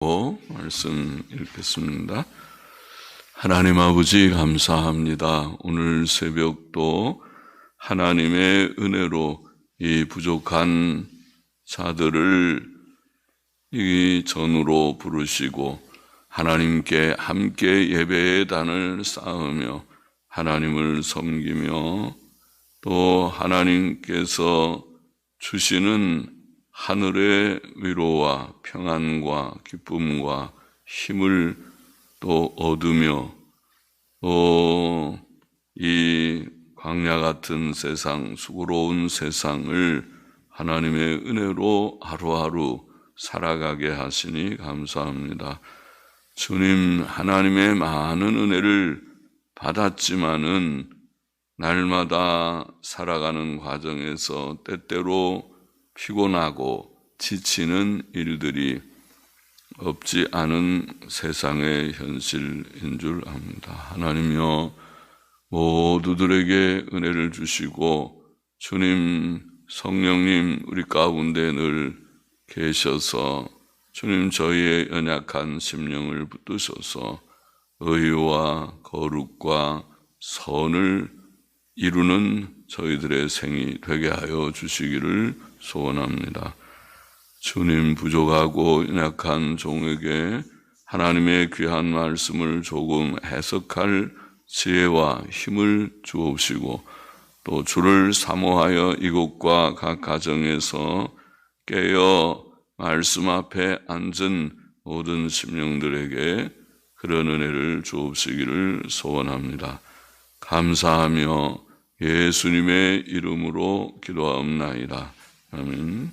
말씀 읽겠습니다. 하나님 아버지 감사합니다. 오늘 새벽도 하나님의 은혜로 이 부족한 자들을 이 전으로 부르시고 하나님께 함께 예배의 단을 쌓으며 하나님을 섬기며 또 하나님께서 주시는 하늘의 위로와 평안과 기쁨과 힘을 또 얻으며 또 이 광야 같은 세상, 수고로운 세상을 하나님의 은혜로 하루하루 살아가게 하시니 감사합니다. 주님, 하나님의 많은 은혜를 받았지만은 날마다 살아가는 과정에서 때때로 피곤하고 지치는 일들이 없지 않은 세상의 현실인 줄 압니다. 하나님이여, 모두들에게 은혜를 주시고 주님, 성령님 우리 가운데 늘 계셔서 주님 저희의 연약한 심령을 붙드셔서 의와 거룩과 선을 이루는 저희들의 생이 되게 하여 주시기를 소원합니다. 주님, 부족하고 연약한 종에게 하나님의 귀한 말씀을 조금 해석할 지혜와 힘을 주옵시고 또 주를 사모하여 이곳과 각 가정에서 깨어 말씀 앞에 앉은 모든 심령들에게 그런 은혜를 주옵시기를 소원합니다. 감사하며 예수님의 이름으로 기도하옵나이다. 아멘.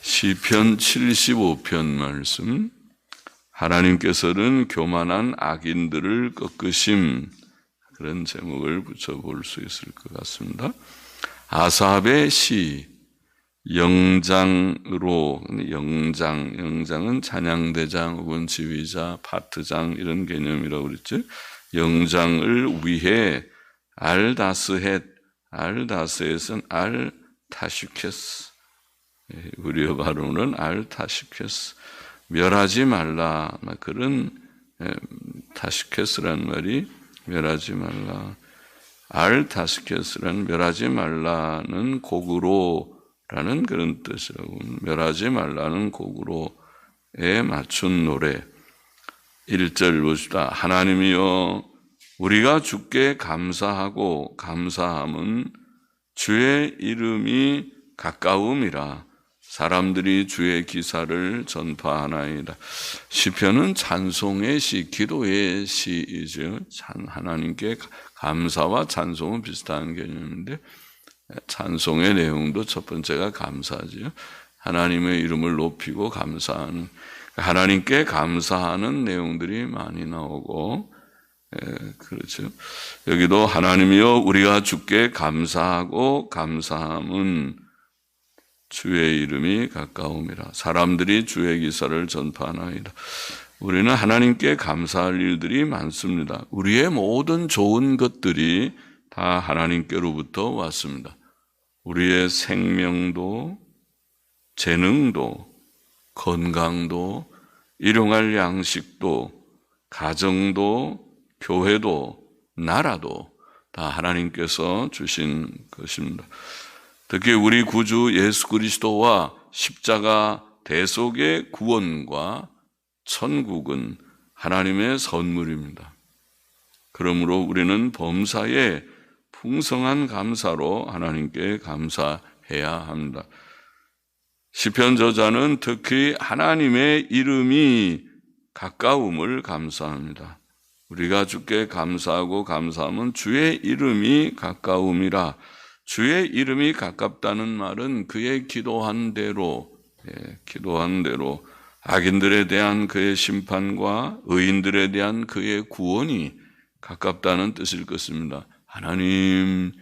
시편 75편 말씀. 하나님께서는 교만한 악인들을 꺾으심, 그런 제목을 붙여볼 수 있을 것 같습니다. 아삽의 시, 영장으로, 영장은 찬양대장 혹은 지휘자, 파트장 이런 개념이라고 그랬죠. 영장을 위해 알다스헷은 알타슈케스, 우리어 발음은 알타슈케스, 멸하지 말라, 그런 타슈케스라는 말이 멸하지 말라, 알타슈케스라는 멸하지 말라는 곡으로라는 그런 뜻이라고, 멸하지 말라는 곡으로에 맞춘 노래. 1절 보시다. 하나님이여, 우리가 주께 감사하고 감사함은 주의 이름이 가까움이라 사람들이 주의 기사를 전파하나이다. 시편은 찬송의 시, 기도의 시이죠. 하나님께 감사와 찬송은 비슷한 개념인데 찬송의 내용도 첫 번째가 감사죠. 하나님의 이름을 높이고 감사하는, 하나님께 감사하는 내용들이 많이 나오고, 그렇죠. 여기도 하나님이여 우리가 주께 감사하고 감사함은 주의 이름이 가까움이라 사람들이 주의 기사를 전파하나이다. 우리는 하나님께 감사할 일들이 많습니다. 우리의 모든 좋은 것들이 다 하나님께로부터 왔습니다. 우리의 생명도, 재능도, 건강도, 일용할 양식도, 가정도, 교회도, 나라도 다 하나님께서 주신 것입니다. 특히 우리 구주 예수 그리스도와 십자가 대속의 구원과 천국은 하나님의 선물입니다. 그러므로 우리는 범사에 풍성한 감사로 하나님께 감사해야 합니다. 시편 저자는 특히 하나님의 이름이 가까움을 감사합니다. 우리가 주께 감사하고 감사하면 주의 이름이 가까움이라. 주의 이름이 가깝다는 말은 그의 기도한 대로 악인들에 대한 그의 심판과 의인들에 대한 그의 구원이 가깝다는 뜻일 것입니다. 하나님,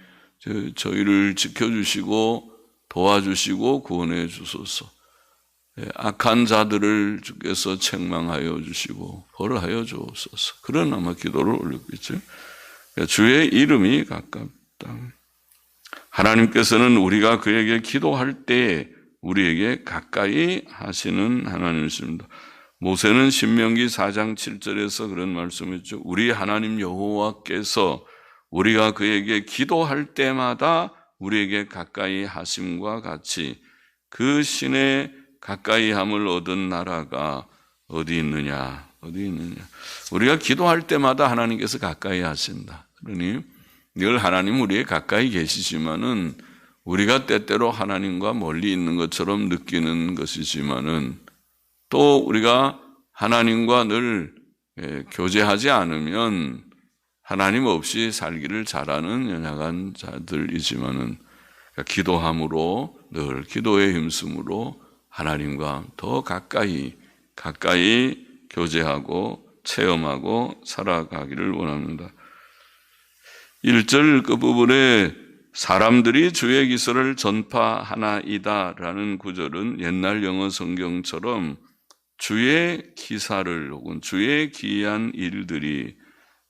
저희를 지켜주시고 도와주시고 구원해 주소서. 악한 자들을 주께서 책망하여 주시고 벌하여 주옵소서. 그런 아마 기도를 올렸겠죠. 주의 이름이 가깝다. 하나님께서는 우리가 그에게 기도할 때 우리에게 가까이 하시는 하나님이십니다. 모세는 신명기 4장 7절에서 그런 말씀했죠. 우리 하나님 여호와께서 우리가 그에게 기도할 때마다 우리에게 가까이 하심과 같이 그 신의 가까이함을 얻은 나라가 어디 있느냐? 어디 있느냐? 우리가 기도할 때마다 하나님께서 가까이 하신다. 그러니 늘 하나님 우리에 가까이 계시지만은 우리가 때때로 하나님과 멀리 있는 것처럼 느끼는 것이지만은 또 우리가 하나님과 늘 교제하지 않으면 하나님 없이 살기를 잘하는 연약한 자들이지만은 기도함으로 늘 기도에 힘쓰므로 하나님과 더 가까이 교제하고 체험하고 살아가기를 원합니다. 1절 그 부분에 사람들이 주의 기술을 전파하나이다 라는 구절은 옛날 영어 성경처럼 주의 기사를 혹은 주의 기이한 일들이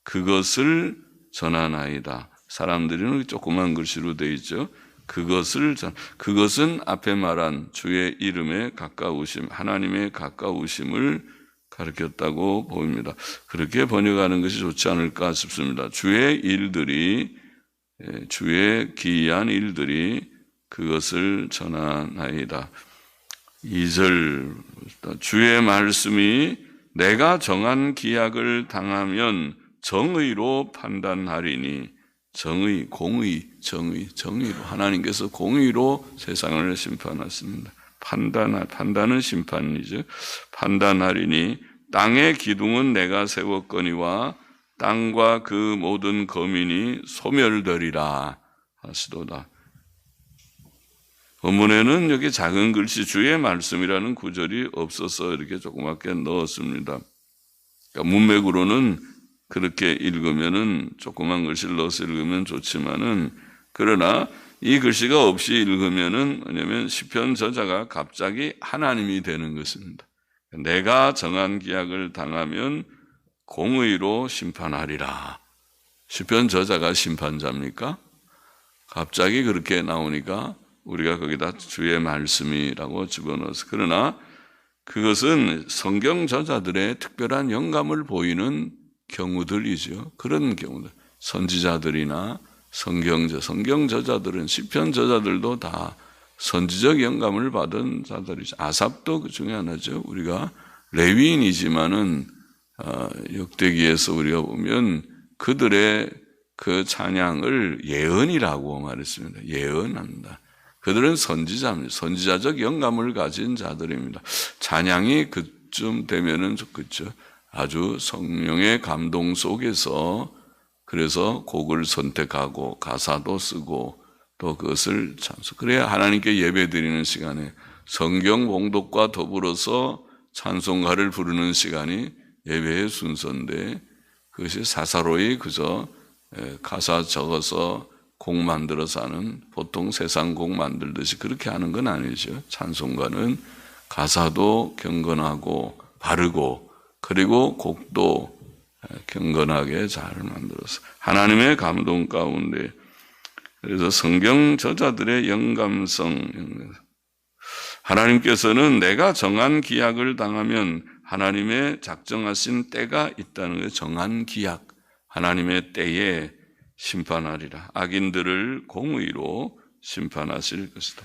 그것을 전하나이다. 사람들은 조그만 글씨로 되어 있죠. 그것은 앞에 말한 주의 이름에 가까우심, 하나님의 가까우심을 가르쳤다고 보입니다. 그렇게 번역하는 것이 좋지 않을까 싶습니다. 주의 기이한 일들이 그것을 전하나이다. 2절 주의 말씀이 내가 정한 기약을 당하면 정의로 판단하리니 정의로 하나님께서 공의로 세상을 심판하십니다. 판단은 심판이죠. 판단하리니 땅의 기둥은 내가 세웠거니와 땅과 그 모든 거민이 소멸되리라 하시도다. 본문에는 여기 작은 글씨 주의 말씀이라는 구절이 없어서 이렇게 조그맣게 넣었습니다. 그러니까 문맥으로는 그렇게 읽으면은 조그만 글씨를 넣어서 읽으면 좋지만은 그러나 이 글씨가 없이 읽으면은 뭐냐면 시편 저자가 갑자기 하나님이 되는 것입니다. 내가 정한 기약을 당하면 공의로 심판하리라. 시편 저자가 심판자입니까? 갑자기 그렇게 나오니까 우리가 거기다 주의 말씀이라고 집어넣어서 그러나 그것은 성경 저자들의 특별한 영감을 보이는 경우들이죠. 그런 경우들 선지자들이나 성경 저자들은 시편 저자들도 다 선지적 영감을 받은 자들이죠. 아삽도 그 중에 하나죠. 우리가 레위인이지만은 역대기에서 우리가 보면 그들의 그 찬양을 예언이라고 말했습니다. 예언한다. 그들은 선지자입니다. 선지자적 영감을 가진 자들입니다. 찬양이 그쯤 되면은 좋겠죠. 아주 성령의 감동 속에서 그래서 곡을 선택하고 가사도 쓰고 또 그것을 찬송. 그래야 하나님께 예배드리는 시간에 성경 봉독과 더불어서 찬송가를 부르는 시간이 예배의 순서인데 그것이 사사로이 그저 가사 적어서 곡 만들어서 하는 보통 세상 곡 만들듯이 그렇게 하는 건 아니죠. 찬송가는 가사도 경건하고 바르고 그리고 곡도 경건하게 잘 만들어서 하나님의 감동 가운데 그래서 성경 저자들의 영감성 하나님께서는 내가 정한 기약을 당하면 하나님의 작정하신 때가 있다는 거예요. 정한 기약 하나님의 때에 심판하리라. 악인들을 공의로 심판하실 것이다.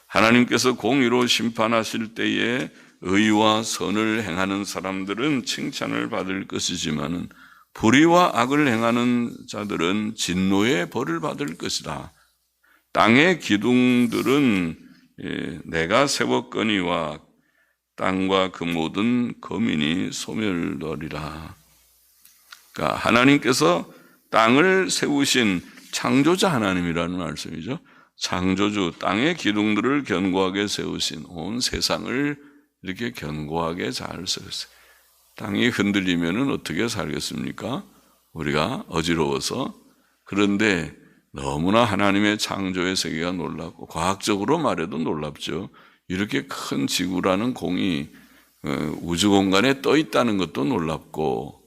하나님께서 공의로 심판하실 때에 의와 선을 행하는 사람들은 칭찬을 받을 것이지만은 불의와 악을 행하는 자들은 진노의 벌을 받을 것이다. 땅의 기둥들은 내가 세웠거니와 땅과 그 모든 거민이 소멸되리라. 그러니까 하나님께서 땅을 세우신 창조자 하나님이라는 말씀이죠. 창조주, 땅의 기둥들을 견고하게 세우신 온 세상을 이렇게 견고하게 잘 세웠어요. 땅이 흔들리면 어떻게 살겠습니까? 우리가 어지러워서. 그런데 너무나 하나님의 창조의 세계가 놀랍고 과학적으로 말해도 놀랍죠. 이렇게 큰 지구라는 공이 우주 공간에 떠 있다는 것도 놀랍고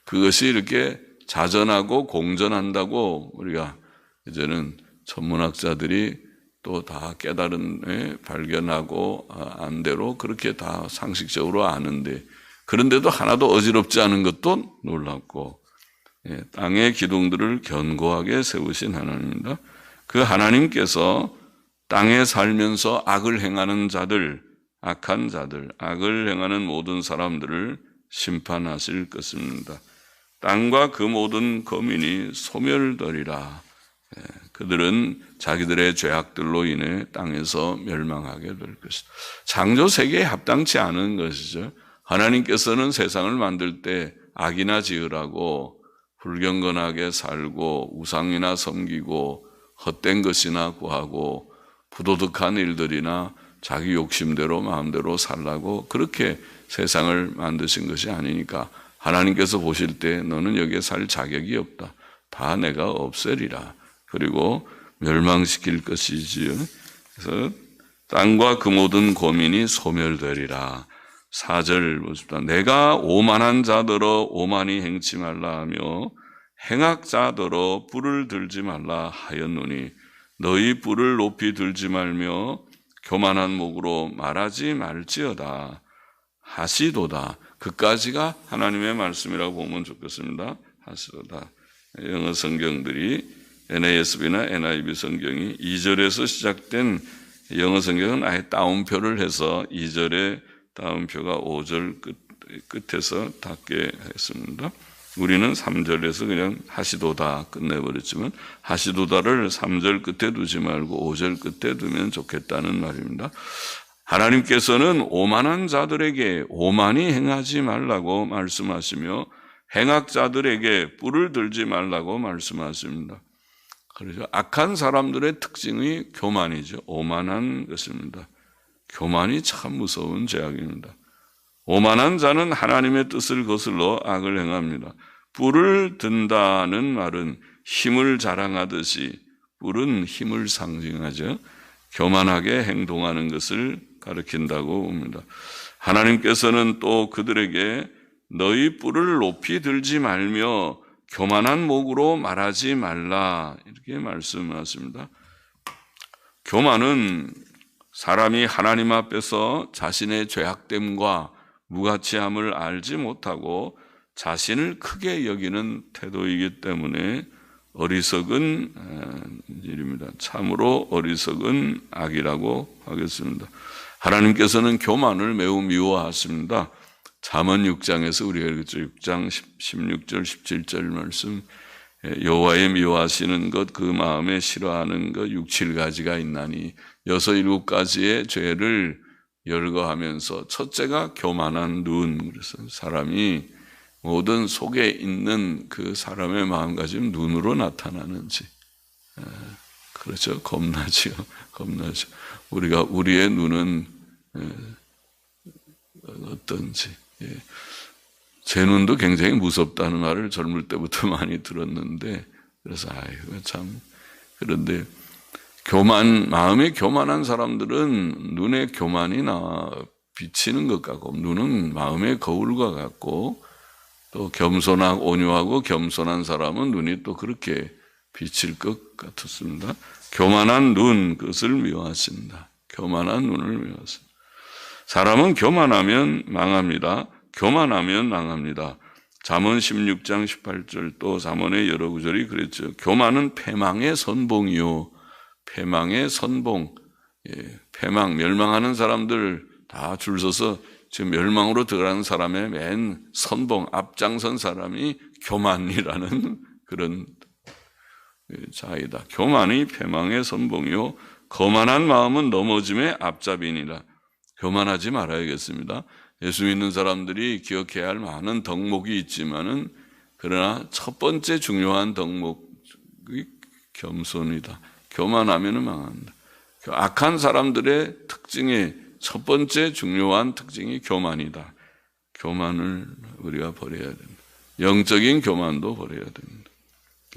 그것이 이렇게 자전하고 공전한다고 우리가 이제는 천문학자들이 또 다 깨달은 발견하고 안대로 그렇게 다 상식적으로 아는데 그런데도 하나도 어지럽지 않은 것도 놀랍고 땅의 기둥들을 견고하게 세우신 하나님입니다. 그 하나님께서 땅에 살면서 악을 행하는 자들, 악한 자들, 악을 행하는 모든 사람들을 심판하실 것입니다. 땅과 그 모든 거민이 소멸되리라. 그들은 자기들의 죄악들로 인해 땅에서 멸망하게 될 것이다. 창조 세계에 합당치 않은 것이죠. 하나님께서는 세상을 만들 때 악이나 지으라고 불경건하게 살고 우상이나 섬기고 헛된 것이나 구하고 부도덕한 일들이나 자기 욕심대로 마음대로 살라고 그렇게 세상을 만드신 것이 아니니까 하나님께서 보실 때 너는 여기에 살 자격이 없다. 다 내가 없애리라. 그리고 멸망시킬 것이지요. 그래서 땅과 그 모든 고민이 소멸되리라. 4절 보십시다. 내가 오만한 자더러 오만히 행치 말라 하며 행악자더러 뿔을 들지 말라 하였노니 너희 뿔을 높이 들지 말며 교만한 목으로 말하지 말지어다 하시도다. 그까지가 하나님의 말씀이라고 보면 좋겠습니다. 하시도다. 영어 성경들이 NASB나 NIV 성경이 2절에서 시작된 영어 성경은 아예 따옴표를 해서 2절에 따옴표가 5절 끝에서 닿게 했습니다. 우리는 3절에서 그냥 하시도다 끝내버렸지만 하시도다를 3절 끝에 두지 말고 5절 끝에 두면 좋겠다는 말입니다. 하나님께서는 오만한 자들에게 오만히 행하지 말라고 말씀하시며 행악자들에게 뿔을 들지 말라고 말씀하십니다. 그래서 악한 사람들의 특징이 교만이죠. 오만한 것입니다. 교만이 참 무서운 죄악입니다. 오만한 자는 하나님의 뜻을 거슬러 악을 행합니다. 뿔을 든다는 말은 힘을 자랑하듯이 뿔은 힘을 상징하죠. 교만하게 행동하는 것을 가리킨다고 봅니다. 하나님께서는 또 그들에게 너희 뿔을 높이 들지 말며 교만한 목으로 말하지 말라 이렇게 말씀하십니다. 교만은 사람이 하나님 앞에서 자신의 죄악됨과 무가치함을 알지 못하고 자신을 크게 여기는 태도이기 때문에 어리석은 일입니다. 참으로 어리석은 악이라고 하겠습니다. 하나님께서는 교만을 매우 미워하십니다. 잠언 6장에서 우리가 읽었죠. 6장 16절 17절 말씀 여호와의 미워하시는 것 그 마음에 싫어하는 것 6, 7가지가 있나니 6, 7가지의 죄를 열거하면서 첫째가 교만한 눈. 그래서 사람이 모든 속에 있는 그 사람의 마음가짐 눈으로 나타나는지 그렇죠. 겁나지요. 겁나죠. 우리의 눈은 어떤지. 제 눈도 굉장히 무섭다는 말을 젊을 때부터 많이 들었는데 그래서 아이고 참 그런데 마음에 교만한 사람들은 눈에 교만이 비치는 것 같고 눈은 마음의 거울과 같고 또 겸손하고 온유하고 겸손한 사람은 눈이 또 그렇게 비칠 것 같았습니다. 교만한 눈 그것을 미워하신다. 교만한 눈을 미워하신다. 사람은 교만하면 망합니다. 교만하면 망합니다. 잠언 16장 18절 또 잠언의 여러 구절이 그랬죠. 교만은 패망의 선봉이요. 패망의 선봉. 패망, 멸망하는 사람들 다 줄 서서 지금 멸망으로 들어가는 사람의 맨 선봉, 앞장선 사람이 교만이라는 그런 자이다. 교만이 패망의 선봉이요. 거만한 마음은 넘어짐의 앞잡이니라. 교만하지 말아야겠습니다. 예수 믿는 사람들이 기억해야 할 많은 덕목이 있지만은 그러나 첫 번째 중요한 덕목이 겸손이다. 교만하면은 망한다. 악한 사람들의 특징의 첫 번째 중요한 특징이 교만이다. 교만을 우리가 버려야 됩니다. 영적인 교만도 버려야 됩니다.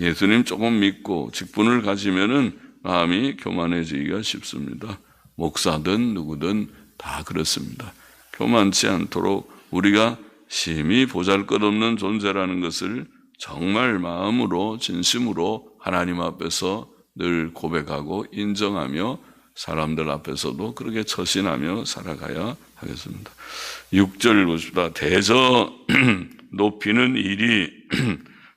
예수님 조금 믿고 직분을 가지면은 마음이 교만해지기가 쉽습니다. 목사든 누구든 다 그렇습니다. 교만치 않도록 우리가 심히 보잘것없는 존재라는 것을 정말 마음으로 진심으로 하나님 앞에서 늘 고백하고 인정하며 사람들 앞에서도 그렇게 처신하며 살아가야 하겠습니다. 6절 보십시다. 대저 높이는 일이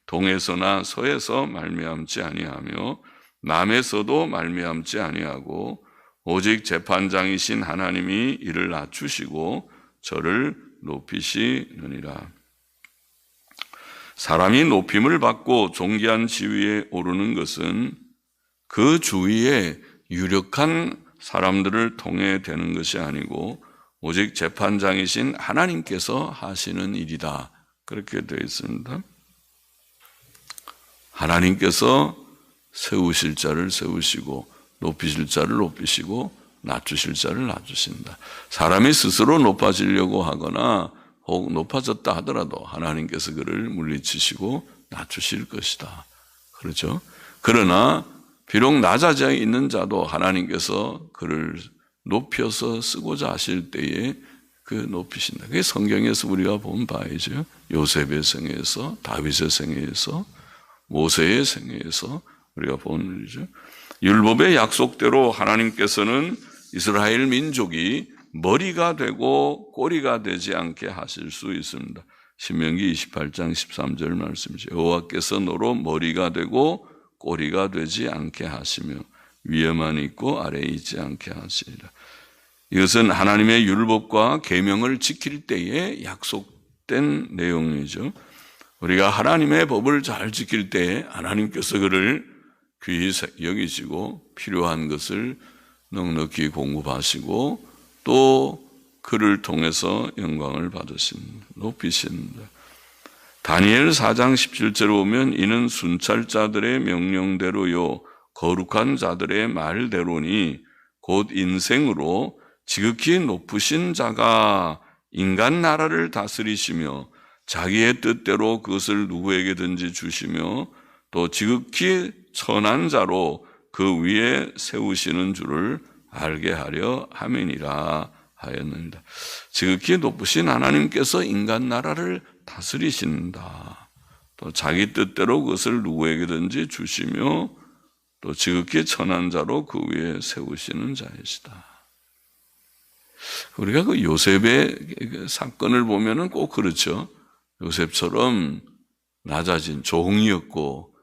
동에서나 서에서 말미암지 아니하며 남에서도 말미암지 아니하고 오직 재판장이신 하나님이 이를 낮추시고 저를 높이시느니라. 사람이 높임을 받고 존귀한 지위에 오르는 것은 그 주위에 유력한 사람들을 통해 되는 것이 아니고 오직 재판장이신 하나님께서 하시는 일이다. 그렇게 되어 있습니다. 하나님께서 세우실 자를 세우시고 높이실 자를 높이시고 낮추실 자를 낮추신다. 사람이 스스로 높아지려고 하거나 혹 높아졌다 하더라도 하나님께서 그를 물리치시고 낮추실 것이다. 그렇죠? 그러나 비록 낮아져 있는 자도 하나님께서 그를 높여서 쓰고자 하실 때에 그 높이신다. 그게 성경에서 우리가 본 바이죠. 요셉의 생애에서, 다윗의 생애에서, 모세의 생애에서 우리가 본 일이죠. 율법의 약속대로 하나님께서는 이스라엘 민족이 머리가 되고 꼬리가 되지 않게 하실 수 있습니다. 신명기 28장 13절 말씀이죠. 여호와께서 너로 머리가 되고 꼬리가 되지 않게 하시며 위에만 있고 아래에 있지 않게 하시리라. 이것은 하나님의 율법과 계명을 지킬 때에 약속된 내용이죠. 우리가 하나님의 법을 잘 지킬 때에 하나님께서 그를 귀히 여기시고 필요한 것을 넉넉히 공급하시고 또 그를 통해서 영광을 받으십니다. 높이십니다. 다니엘 4장 17절에 보면 이는 순찰자들의 명령대로요 거룩한 자들의 말대로니 곧 인생으로 지극히 높으신 자가 인간 나라를 다스리시며 자기의 뜻대로 그것을 누구에게든지 주시며 또 지극히 선한 자로 그 위에 세우시는 줄을 알게 하려 함이니라 하였느니라. 지극히 높으신 하나님께서 인간 나라를 다스리신다. 또 자기 뜻대로 그것을 누구에게든지 주시며 또 지극히 선한 자로 그 위에 세우시는 자이시다. 우리가 그 요셉의 사건을 보면은 꼭 그렇죠. 요셉처럼 낮아진 종이었고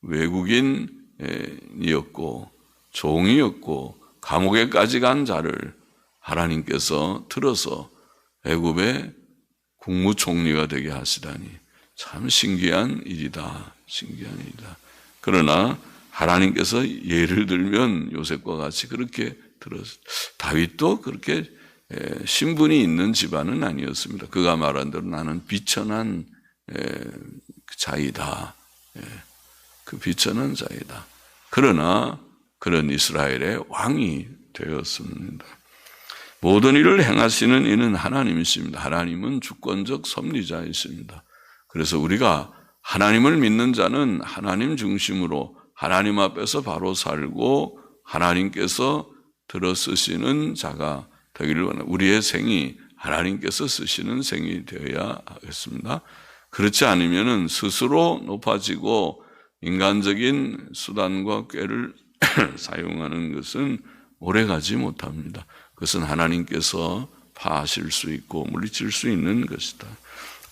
외국인이었고 종이었고 감옥에까지 간 자를 하나님께서 들어서 애굽의 국무총리가 되게 하시다니 참 신기한 일이다. 신기한 일이다. 그러나 하나님께서 예를 들면 요셉과 같이 그렇게 들었어요. 다윗도 그렇게 신분이 있는 집안은 아니었습니다. 그가 말한 대로 나는 비천한 자이다. 그 비천한 자이다. 그러나 그런 이스라엘의 왕이 되었습니다. 모든 일을 행하시는 이는 하나님이십니다. 하나님은 주권적 섭리자이십니다. 그래서 우리가 하나님을 믿는 자는 하나님 중심으로 하나님 앞에서 바로 살고 하나님께서 들어 쓰시는 자가 되기를 원합니다. 우리의 생이 하나님께서 쓰시는 생이 되어야 하겠습니다. 그렇지 않으면 스스로 높아지고 인간적인 수단과 꾀를 사용하는 것은 오래가지 못합니다. 그것은 하나님께서 파하실 수 있고 물리칠 수 있는 것이다.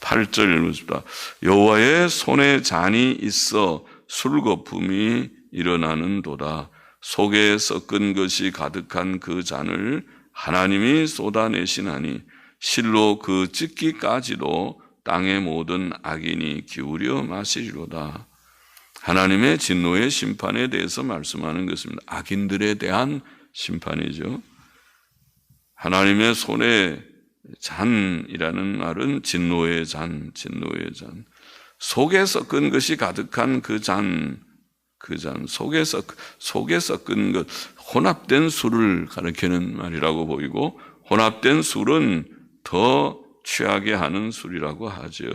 8절 읽습니다. 여호와의 손에 잔이 있어 술거품이 일어나는도다. 속에 섞은 것이 가득한 그 잔을 하나님이 쏟아내시나니 실로 그 찢기까지도 땅의 모든 악인이 기울여 마시리로다. 하나님의 진노의 심판에 대해서 말씀하는 것입니다. 악인들에 대한 심판이죠. 하나님의 손에 잔이라는 말은 진노의 잔, 진노의 잔. 속에 섞은 것이 가득한 그 잔, 속에 섞은 것, 혼합된 술을 가리키는 말이라고 보이고, 혼합된 술은 더 취하게 하는 술이라고 하죠.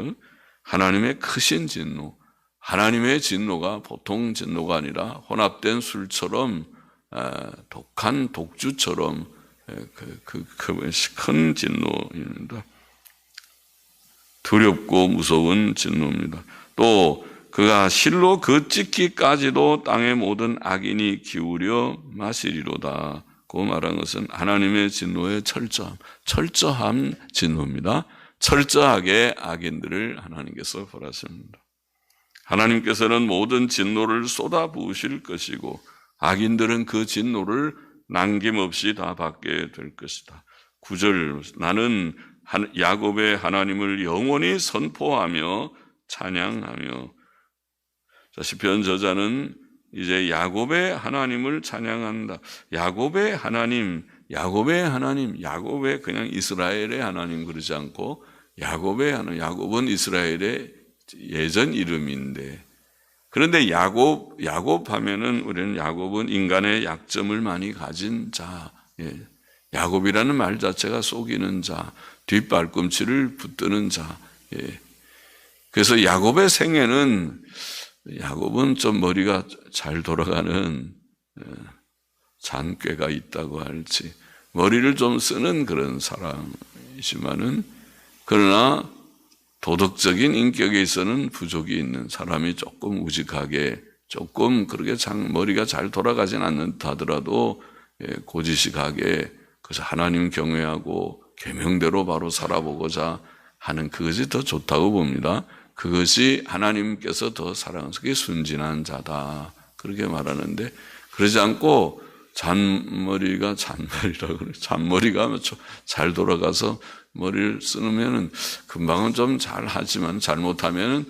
하나님의 크신 진노, 하나님의 진노가 보통 진노가 아니라 혼합된 술처럼 독한 독주처럼 큰 진노입니다. 두렵고 무서운 진노입니다. 또 그가 실로 그 찢기까지도 땅의 모든 악인이 기울여 마시리로다. 그 말한 것은 하나님의 진노의 철저한 진노입니다. 철저하게 악인들을 하나님께서 벌하십니다. 하나님께서는 모든 진노를 쏟아 부으실 것이고 악인들은 그 진노를 남김없이 다 받게 될 것이다. 9절, 나는 야곱의 하나님을 영원히 선포하며 찬양하며. 자, 시편 저자는 이제 야곱의 하나님을 찬양한다. 야곱의 하나님, 야곱의 그냥 이스라엘의 하나님 그러지 않고 야곱의 하나님, 야곱은 이스라엘의 예전 이름인데, 그런데 야곱 하면은 우리는 야곱은 인간의 약점을 많이 가진 자, 야곱이라는 말 자체가 속이는 자, 뒷발꿈치를 붙드는 자. 그래서 야곱의 생애는, 야곱은 좀 머리가 잘 돌아가는 잔꾀가 있다고 할지, 머리를 좀 쓰는 그런 사람이지만은, 그러나 도덕적인 인격에 있어서는 부족이 있는 사람이, 조금 우직하게, 조금 그렇게 머리가 잘 돌아가진 않는다 하더라도 고지식하게, 그래서 하나님 경외하고 계명대로 바로 살아보고자 하는 그것이 더 좋다고 봅니다. 그것이 하나님께서 더 사랑하시고 그게 순진한 자다, 그렇게 말하는데, 그러지 않고 잔머리가 잘 돌아가서 머리를 쓰면은 금방은 좀 잘하지만 잘못하면은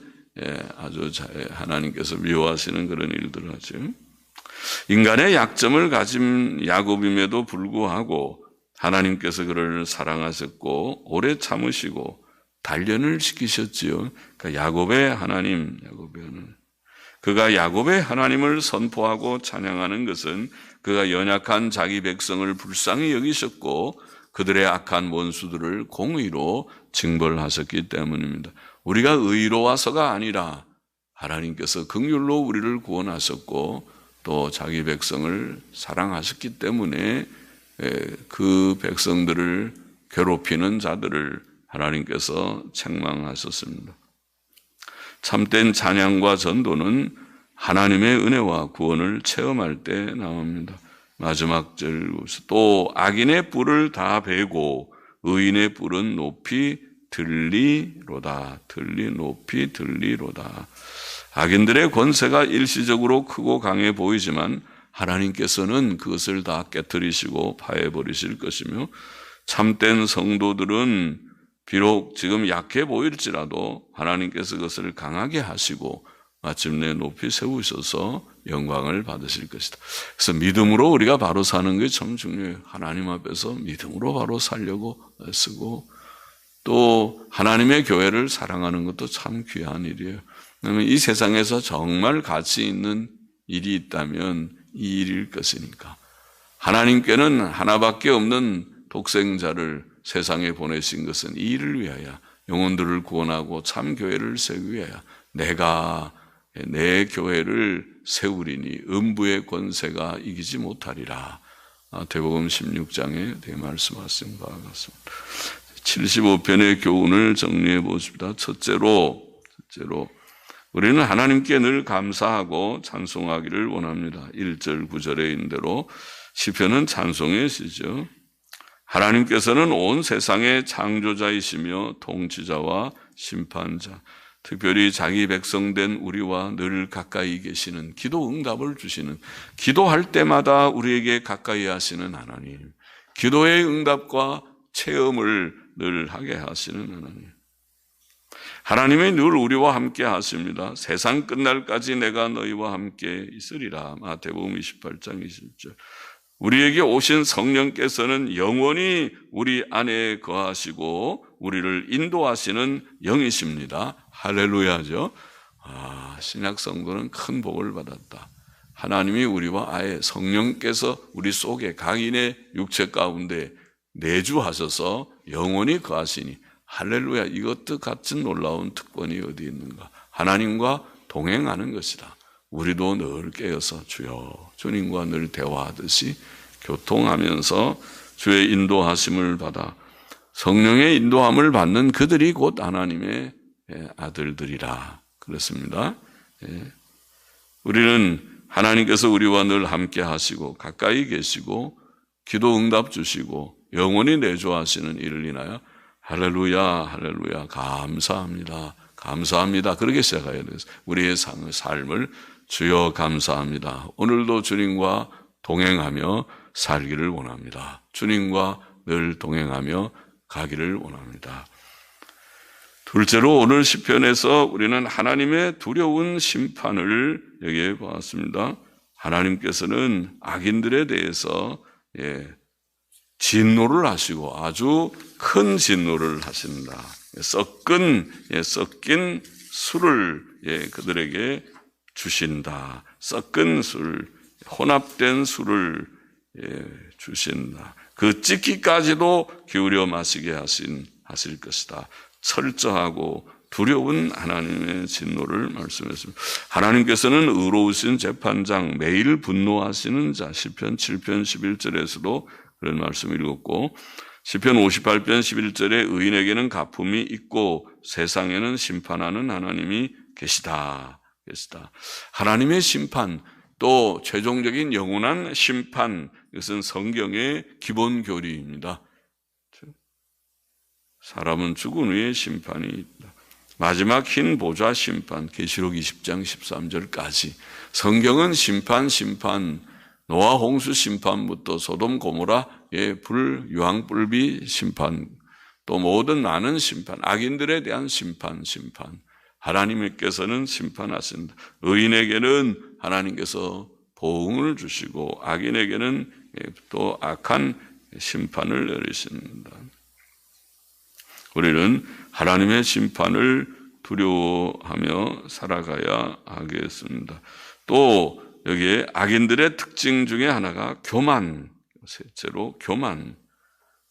아주 하나님께서 미워하시는 그런 일들을 하죠. 인간의 약점을 가진 야곱임에도 불구하고 하나님께서 그를 사랑하셨고 오래 참으시고 단련을 시키셨지요. 그러니까 야곱의 하나님. 그가 야곱의 하나님을 선포하고 찬양하는 것은 그가 연약한 자기 백성을 불쌍히 여기셨고 그들의 악한 원수들을 공의로 징벌하셨기 때문입니다. 우리가 의로워서가 아니라 하나님께서 긍휼로 우리를 구원하셨고 또 자기 백성을 사랑하셨기 때문에 그 백성들을 괴롭히는 자들을 하나님께서 책망하셨습니다. 참된 찬양과 전도는 하나님의 은혜와 구원을 체험할 때 나옵니다. 마지막 절, 또 악인의 뿔을 다 베고 의인의 뿔은 높이 들리로다. 높이 들리로다. 악인들의 권세가 일시적으로 크고 강해 보이지만 하나님께서는 그것을 다 깨뜨리시고 파해버리실 것이며, 참된 성도들은 비록 지금 약해 보일지라도 하나님께서 그것을 강하게 하시고 마침내 높이 세우셔서 영광을 받으실 것이다. 그래서 믿음으로 우리가 바로 사는 게 참 중요해요. 하나님 앞에서 믿음으로 바로 살려고 쓰고, 또 하나님의 교회를 사랑하는 것도 참 귀한 일이에요. 왜냐하면 이 세상에서 정말 가치 있는 일이 있다면 이 일일 것이니까. 하나님께는 하나밖에 없는 독생자를 세상에 보내신 것은 이 일을 위하여, 영혼들을 구원하고 참 교회를 세우기 위하여 내가 내 교회를 세우리니 음부의 권세가 이기지 못하리라. 마태복음 16장에 말씀하신 바와 같습니다. 75편의 교훈을 정리해 보십니다. 첫째로 우리는 하나님께 늘 감사하고 찬송하기를 원합니다. 1절 9절에 있는 대로 시편은 찬송의 시죠. 하나님께서는 온 세상의 창조자이시며 통치자와 심판자, 특별히 자기 백성된 우리와 늘 가까이 계시는, 기도 응답을 주시는, 기도할 때마다 우리에게 가까이 하시는 하나님, 기도의 응답과 체험을 늘 하게 하시는 하나님. 하나님이 늘 우리와 함께 하십니다. 세상 끝날까지 내가 너희와 함께 있으리라. 마태복음 28장 20절. 우리에게 오신 성령께서는 영원히 우리 안에 거하시고 우리를 인도하시는 영이십니다. 할렐루야죠. 신약 성도는 큰 복을 받았다. 하나님이 우리와 아예 성령께서 우리 속에 각인의 육체 가운데 내주하셔서 영원히 거하시니, 할렐루야. 이것도 같은 놀라운 특권이 어디 있는가. 하나님과 동행하는 것이다. 우리도 늘 깨어서 주여, 주님과 늘 대화하듯이 교통하면서 주의 인도하심을 받아 성령의 인도함을 받는 그들이 곧 하나님의 아들들이라 그렇습니다. 우리는 하나님께서 우리와 늘 함께 하시고 가까이 계시고 기도 응답 주시고 영원히 내조하시는 이를 인하여 할렐루야 할렐루야 감사합니다 감사합니다 그렇게 시작해야 돼요. 우리의 삶을 주여 감사합니다. 오늘도 주님과 동행하며 살기를 원합니다. 주님과 늘 동행하며 가기를 원합니다. 둘째로 오늘 시편에서 우리는 하나님의 두려운 심판을 여기에 보았습니다. 하나님께서는 악인들에 대해서 진노를 하시고 아주 큰 진노를 하신다. 섞인 술을 그들에게 주신다. 섞은 술, 혼합된 술을 주신다. 그 찢기까지도 기울여 마시게 하실 것이다. 철저하고 두려운 하나님의 진노를 말씀했습니다. 하나님께서는 의로우신 재판장, 매일 분노하시는 자, 시편 7편 11절에서도 그런 말씀을 읽었고 시편 58편 11절에 의인에게는 가품이 있고 세상에는 심판하는 하나님이 계시다. 하나님의 심판, 또 최종적인 영원한 심판, 이것은 성경의 기본 교리입니다. 사람은 죽은 후에 심판이 있다. 마지막 흰 보좌 심판, 계시록 20장 13절까지 성경은 심판, 노아 홍수 심판부터 소돔 고모라의 유황불비 심판, 또 모든 많은 심판, 악인들에 대한 심판. 하나님께서는 심판하신다. 의인에게는 하나님께서 보응을 주시고 악인에게는 또 악한 심판을 내리신다. 우리는 하나님의 심판을 두려워하며 살아가야 하겠습니다. 또 여기에 악인들의 특징 중에 하나가 교만, 셋째로 교만.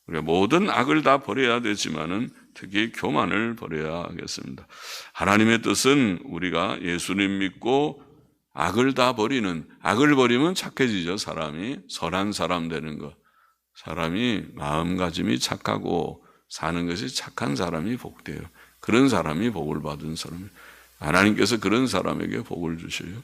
우리가 모든 악을 다 버려야 되지만은 특히 교만을 버려야 하겠습니다. 하나님의 뜻은 우리가 예수님 믿고 악을 다 버리는, 악을 버리면 착해지죠. 사람이 선한 사람 되는 것. 사람이 마음가짐이 착하고 사는 것이 착한 사람이 복돼요. 그런 사람이 복을 받은 사람이에요. 하나님께서 그런 사람에게 복을 주셔요.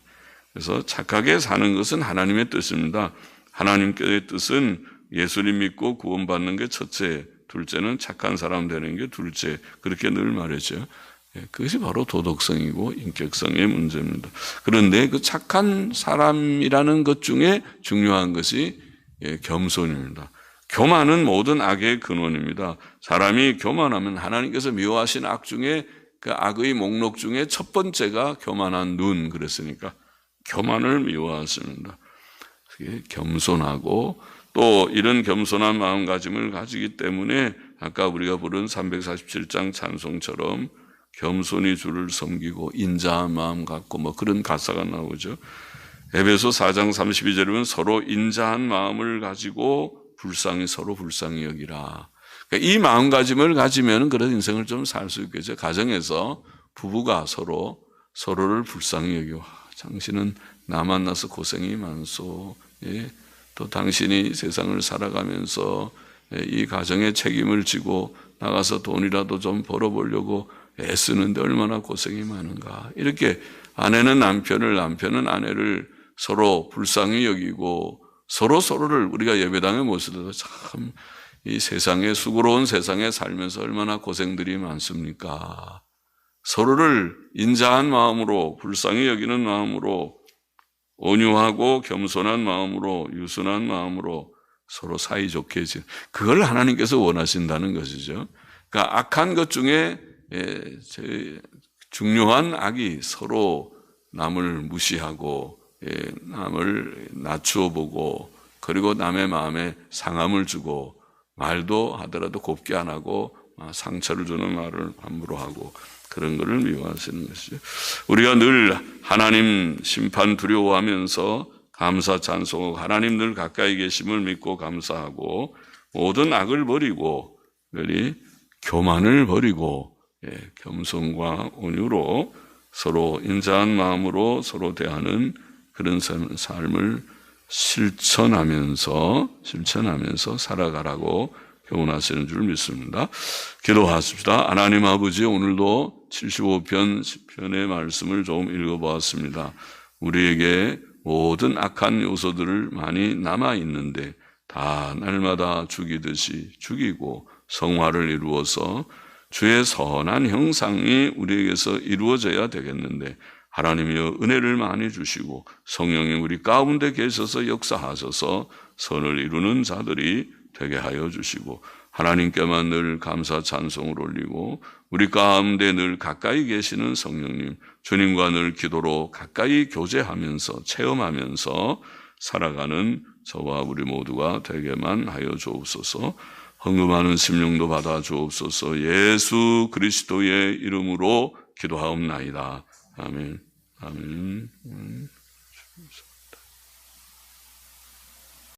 그래서 착하게 사는 것은 하나님의 뜻입니다. 하나님께의 뜻은 예수님 믿고 구원받는 게 첫째, 둘째는 착한 사람 되는 게 둘째, 그렇게 늘 말했죠. 그것이 바로 도덕성이고 인격성의 문제입니다. 그런데 그 착한 사람이라는 것 중에 중요한 것이 겸손입니다. 교만은 모든 악의 근원입니다. 사람이 교만하면 하나님께서 미워하신 악 중에 그 악의 목록 중에 첫 번째가 교만한 눈, 그랬으니까 교만을 미워하십니다. 겸손하고 또 이런 겸손한 마음가짐을 가지기 때문에 아까 우리가 부른 347장 찬송처럼 겸손히 주를 섬기고 인자한 마음 갖고 뭐 그런 가사가 나오죠. 에베소 4장 32절에 보면 서로 인자한 마음을 가지고 서로 불쌍히 여기라. 그러니까 이 마음가짐을 가지면 그런 인생을 좀 살 수 있겠죠. 가정에서 부부가 서로를 불쌍히 여기고, 당신은 나 만나서 고생이 많소. 또 당신이 세상을 살아가면서 이 가정의 책임을 지고 나가서 돈이라도 좀 벌어보려고 애쓰는데 얼마나 고생이 많은가. 이렇게 아내는 남편을, 남편은 아내를 서로 불쌍히 여기고 서로를 우리가 예배당에 모시더라도 참 이 세상에, 수고로운 세상에 살면서 얼마나 고생들이 많습니까? 서로를 인자한 마음으로, 불쌍히 여기는 마음으로, 온유하고 겸손한 마음으로, 유순한 마음으로 서로 사이좋게 그걸 하나님께서 원하신다는 것이죠. 그러니까 악한 것 중에 제일 중요한 악이 서로 남을 무시하고 남을 낮추어 보고 그리고 남의 마음에 상함을 주고 말도 하더라도 곱게 안 하고 상처를 주는 말을 함부로 하고 그런 것을 미워하시는 것이죠. 우리가 늘 하나님 심판 두려워하면서 감사 찬송하고 하나님 늘 가까이 계심을 믿고 감사하고 모든 악을 버리고 교만을 버리고 겸손과 온유로 서로 인자한 마음으로 서로 대하는 그런 삶을 실천하면서 살아가라고 교훈하시는 줄 믿습니다. 기도하십시다. 하나님 아버지, 오늘도 75편 시편의 말씀을 좀 읽어보았습니다. 우리에게 모든 악한 요소들을 많이 남아있는데 다 날마다 죽이듯이 죽이고 성화를 이루어서 주의 선한 형상이 우리에게서 이루어져야 되겠는데 하나님이여 은혜를 많이 주시고 성령이 우리 가운데 계셔서 역사하셔서 선을 이루는 자들이 되게 하여 주시고 하나님께만 늘 감사 찬송을 올리고 우리 가운데 늘 가까이 계시는 성령님 주님과 늘 기도로 가까이 교제하면서 체험하면서 살아가는 저와 우리 모두가 되게만 하여 주옵소서. 헌금하는 심령도 받아 주옵소서. 예수 그리스도의 이름으로 기도하옵나이다. 아멘. 아멘.